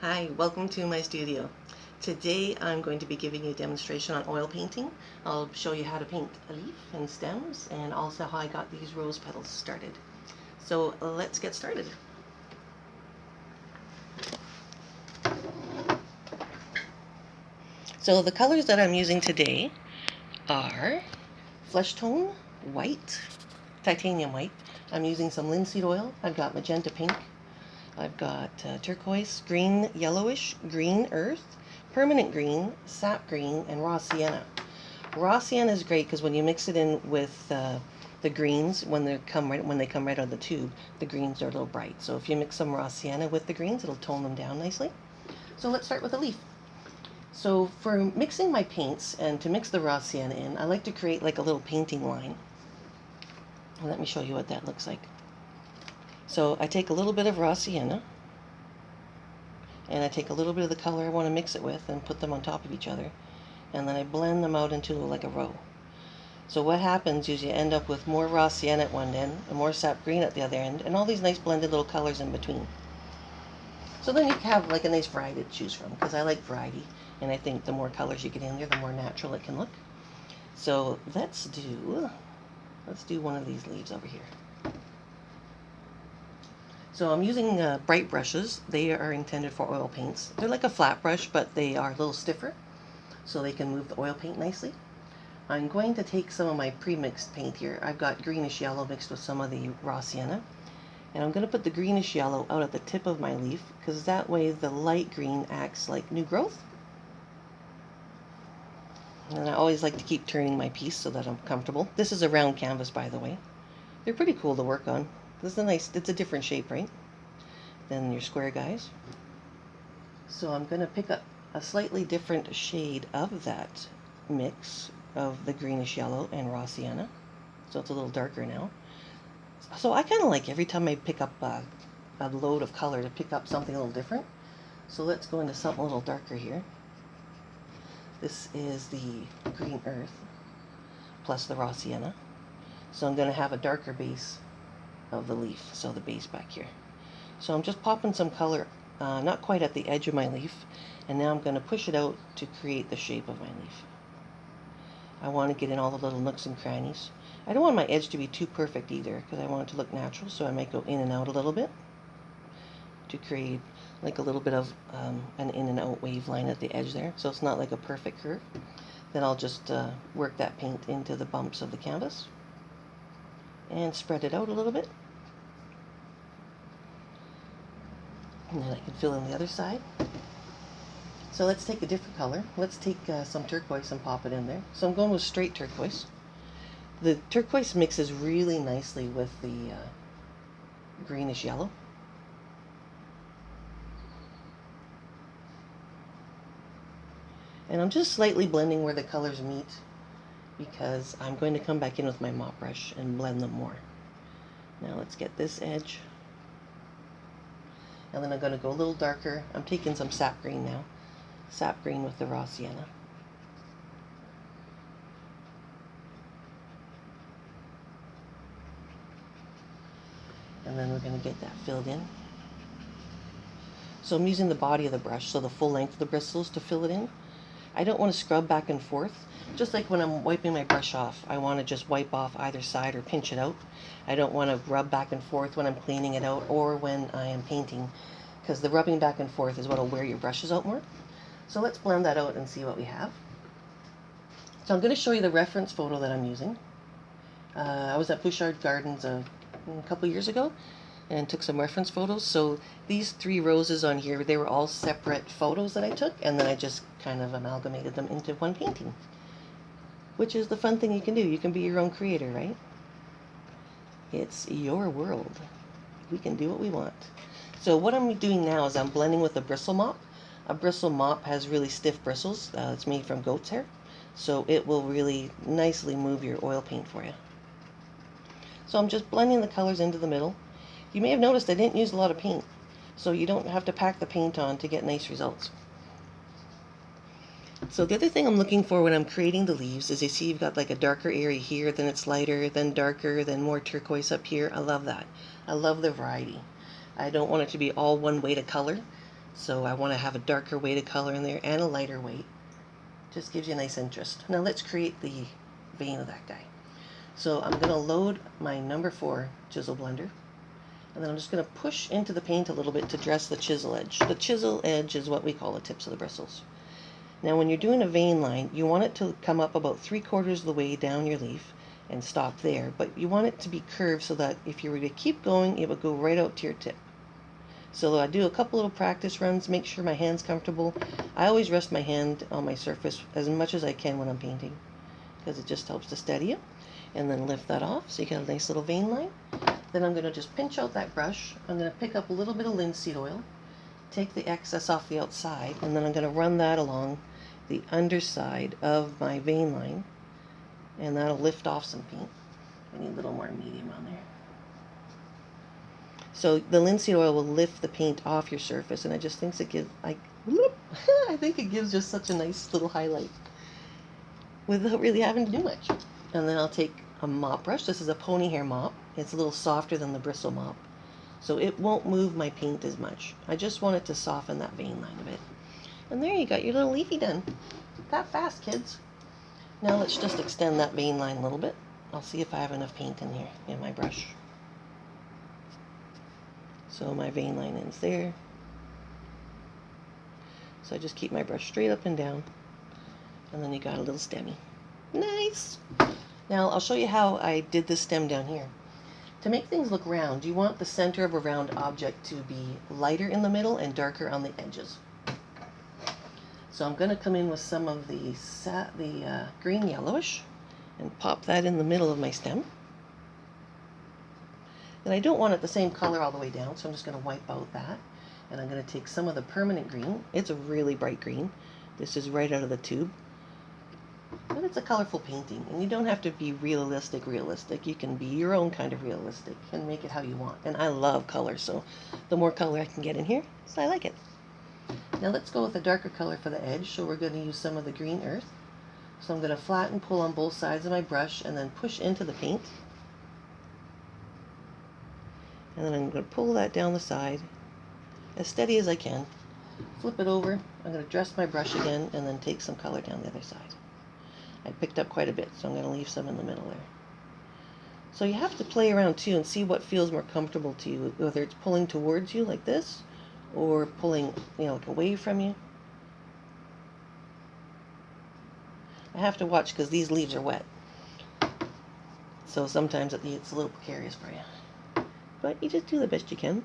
Hi, welcome to my studio. Today I'm going to be giving you a demonstration on oil painting. I'll show you how to paint a leaf and stems and also how I got these rose petals started. So let's get started. So the colors that I'm using today are flesh tone, white, titanium white. I'm using some linseed oil. I've got magenta pink. I've got turquoise, green, yellowish, green earth, permanent green, sap green, and raw sienna. Raw sienna is great because when you mix it in with the greens, when they come right out of the tube, the greens are a little bright. So if you mix some raw sienna with the greens, it'll tone them down nicely. So let's start with the leaf. So for mixing my paints and to mix the raw sienna in, I like to create like a little painting line. And let me show you what that looks like. So I take a little bit of raw sienna and I take a little bit of the color I want to mix it with and put them on top of each other. And then I blend them out into like a row. So what happens is you end up with more raw sienna at one end and more sap green at the other end and all these nice blended little colors in between. So then you have like a nice variety to choose from because I like variety and I think the more colors you get in there, the more natural it can look. So let's do one of these leaves over here. So I'm using bright brushes. They are intended for oil paints. They're like a flat brush, but they are a little stiffer so they can move the oil paint nicely. I'm going to take some of my pre-mixed paint here. I've got greenish yellow mixed with some of the raw sienna. And I'm going to put the greenish yellow out at the tip of my leaf because that way the light green acts like new growth. And I always like to keep turning my piece so that I'm comfortable. This is a round canvas, by the way. They're pretty cool to work on. This is it's a different shape, right, than your square guys. So I'm going to pick up a slightly different shade of that mix of the greenish yellow and raw sienna. So it's a little darker now. So I kind of like every time I pick up a load of color to pick up something a little different. So let's go into something a little darker here. This is the green earth plus the raw sienna. So I'm going to have a darker base of the leaf, so the base back here. So I'm just popping some color, not quite at the edge of my leaf, and now I'm going to push it out to create the shape of my leaf. I want to get in all the little nooks and crannies. I don't want my edge to be too perfect either because I want it to look natural, so I might go in and out a little bit to create like a little bit of an in and out wave line at the edge there, so it's not like a perfect curve. Then I'll just work that paint into the bumps of the canvas and spread it out a little bit. And then I can fill in the other side. So let's take a different color. Let's take some turquoise and pop it in there. So I'm going with straight turquoise. The turquoise mixes really nicely with the greenish yellow. And I'm just slightly blending where the colors meet because I'm going to come back in with my mop brush and blend them more. Now let's get this edge. And then I'm going to go a little darker. I'm taking some sap green now. Sap green with the raw sienna. And then we're going to get that filled in. So I'm using the body of the brush, so the full length of the bristles to fill it in. I don't want to scrub back and forth. Just like when I'm wiping my brush off, I want to just wipe off either side or pinch it out. I don't want to rub back and forth when I'm cleaning it out or when I am painting, because the rubbing back and forth is what will wear your brushes out more. So let's blend that out and see what we have. So I'm going to show you the reference photo that I'm using. I was at Bouchard Gardens a couple years ago and took some reference photos. So these 3 roses on here, they were all separate photos that I took, and then I just kind of amalgamated them into one painting, which is the fun thing you can do. You can be your own creator, right? It's your world. We can do what we want. So what I'm doing now is I'm blending with a bristle mop. A bristle mop has really stiff bristles. It's made from goat's hair, so it will really nicely move your oil paint for you. So I'm just blending the colors into the middle. You may have noticed I didn't use a lot of paint, so you don't have to pack the paint on to get nice results. So the other thing I'm looking for when I'm creating the leaves is you see you've got like a darker area here, then it's lighter, then darker, then more turquoise up here. I love that. I love the variety. I don't want it to be all one way to color. So I want to have a darker weighted color in there and a lighter weight. Just gives you a nice interest. Now let's create the vein of that guy. So I'm going to load my number 4 chisel blender, and then I'm just going to push into the paint a little bit to dress the chisel edge. The chisel edge is what we call the tips of the bristles. Now when you're doing a vein line, you want it to come up about 3/4 of the way down your leaf and stop there, but you want it to be curved so that if you were to keep going, it would go right out to your tip. So I do a couple little practice runs, make sure my hand's comfortable. I always rest my hand on my surface as much as I can when I'm painting, because it just helps to steady you. And then lift that off so you get a nice little vein line. Then I'm going to just pinch out that brush. I'm going to pick up a little bit of linseed oil, take the excess off the outside, and then I'm going to run that along the underside of my vein line, and that'll lift off some paint. I need a little more medium on there. So the linseed oil will lift the paint off your surface, and I just think it gives, I think it gives just such a nice little highlight without really having to do much. And then I'll take a mop brush. This is a pony hair mop. It's a little softer than the bristle mop, so it won't move my paint as much. I just want it to soften that vein line a bit. And there you got your little leafy done. That fast, kids. Now let's just extend that vein line a little bit. I'll see if I have enough paint in here in my brush. So my vein line ends there. So I just keep my brush straight up and down, and then you got a little stemmy. Nice! Now I'll show you how I did this stem down here. To make things look round, you want the center of a round object to be lighter in the middle and darker on the edges. So I'm going to come in with some of the green yellowish and pop that in the middle of my stem. And I don't want it the same color all the way down, so I'm just going to wipe out that. And I'm going to take some of the permanent green. It's a really bright green. This is right out of the tube. But it's a colorful painting, and you don't have to be realistic. You can be your own kind of realistic and make it how you want. And I love color, so the more color I can get in here, so I like it. Now let's go with a darker color for the edge. So we're going to use some of the green earth. So I'm going to flatten, pull on both sides of my brush, and then push into the paint. And then I'm going to pull that down the side as steady as I can. Flip it over. I'm going to dress my brush again, and then take some color down the other side. I picked up quite a bit, so I'm going to leave some in the middle there. So you have to play around too and see what feels more comfortable to you, whether it's pulling towards you like this, or pulling, like away from you. I have to watch because these leaves are wet, so sometimes it's a little precarious for you. But you just do the best you can.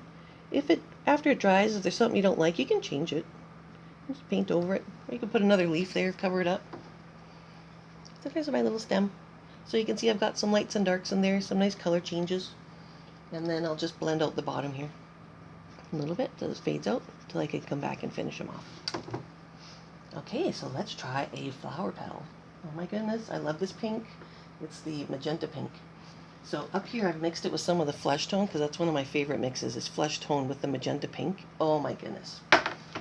After it dries, if there's something you don't like, you can change it. Just paint over it, or you can put another leaf there, cover it up. So there's my little stem. So you can see I've got some lights and darks in there, some nice color changes. And then I'll just blend out the bottom here a little bit so this fades out until I can come back and finish them off. Okay, so let's try a flower petal. Oh my goodness, I love this pink. It's the magenta pink. So up here I've mixed it with some of the flesh tone, because that's one of my favorite mixes, is flesh tone with the magenta pink. Oh my goodness.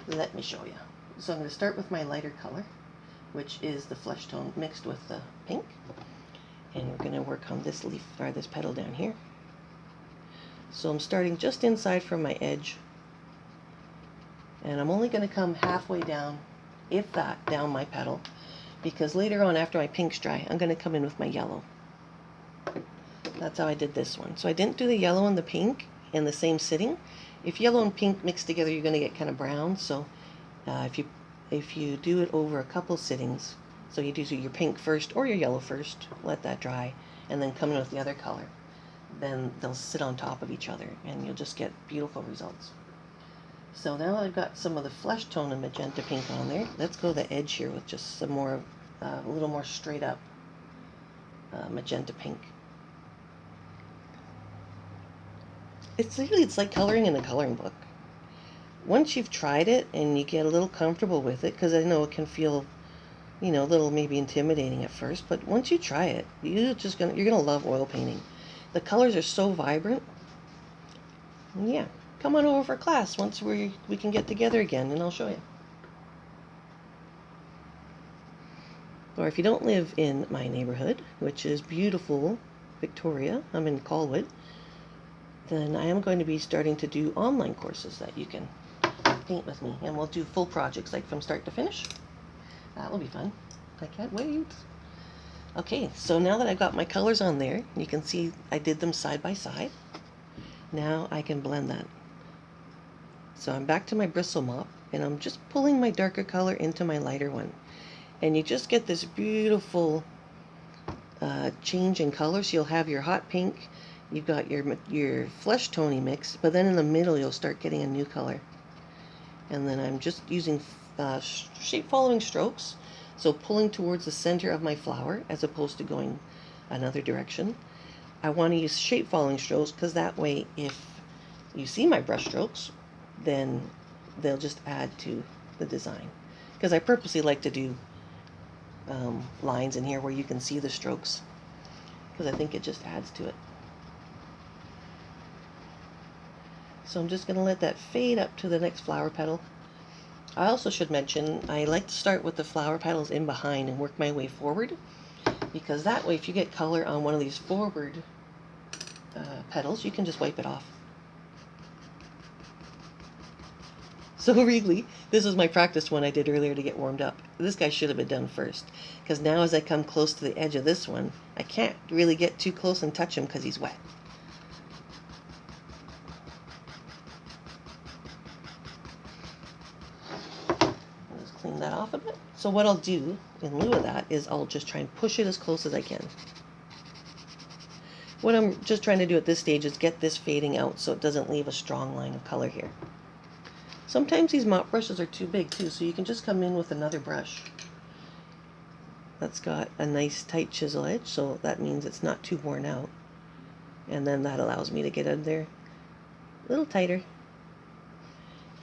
Let me show you. So I'm going to start with my lighter color, which is the flesh tone mixed with the pink. And we're going to work on this leaf, or this petal down here. So I'm starting just inside from my edge. And I'm only going to come halfway down, if that, down my petal. Because later on, after my pink's dry, I'm going to come in with my yellow. That's how I did this one. So I didn't do the yellow and the pink in the same sitting. If yellow and pink mix together, you're going to get kind of brown. So if you do it over a couple sittings, so you do your pink first or your yellow first, let that dry, and then come in with the other color, then they'll sit on top of each other, and you'll just get beautiful results. So now I've got some of the flesh tone and magenta pink on there. Let's go to the edge here with just some more, a little more straight up magenta pink. It's like coloring in a coloring book. Once you've tried it and you get a little comfortable with it, because I know it can feel, a little maybe intimidating at first, but once you try it, you're gonna love oil painting. The colors are so vibrant. And yeah, come on over for class once we can get together again, and I'll show you. Or if you don't live in my neighborhood, which is beautiful Victoria, I'm in Colwood, then I am going to be starting to do online courses that you can paint with me, and we'll do full projects, like from start to finish. That will be fun. I can't wait. Okay, so now that I've got my colors on there, you can see I did them side by side. Now I can blend that. So I'm back to my bristle mop, and I'm just pulling my darker color into my lighter one. And you just get this beautiful change in color. So you'll have your hot pink, you've got your flesh tony mix, but then in the middle you'll start getting a new color. And then I'm just using shape following strokes, so pulling towards the center of my flower as opposed to going another direction. I want to use shape following strokes because that way if you see my brush strokes, then they'll just add to the design. Because I purposely like to do lines in here where you can see the strokes, because I think it just adds to it. So I'm just going to let that fade up to the next flower petal. I also should mention I like to start with the flower petals in behind and work my way forward, because that way if you get color on one of these forward petals, you can just wipe it off. So really, this is my practice one I did earlier to get warmed up. This guy should have been done first, because now as I come close to the edge of this one, I can't really get too close and touch him because he's wet. I'll just clean that off a bit. So what I'll do in lieu of that is I'll just try and push it as close as I can. What I'm just trying to do at this stage is get this fading out so it doesn't leave a strong line of color here. Sometimes these mop brushes are too big too, so you can just come in with another brush that's got a nice tight chisel edge, so that means it's not too worn out. And then that allows me to get in there a little tighter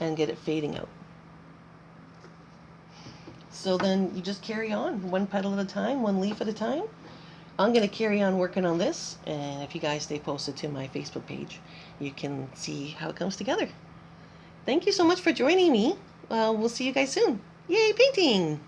and get it fading out. So then you just carry on, one petal at a time, one leaf at a time. I'm going to carry on working on this, and if you guys stay posted to my Facebook page, you can see how it comes together. Thank you so much for joining me. We'll see you guys soon. Yay, painting!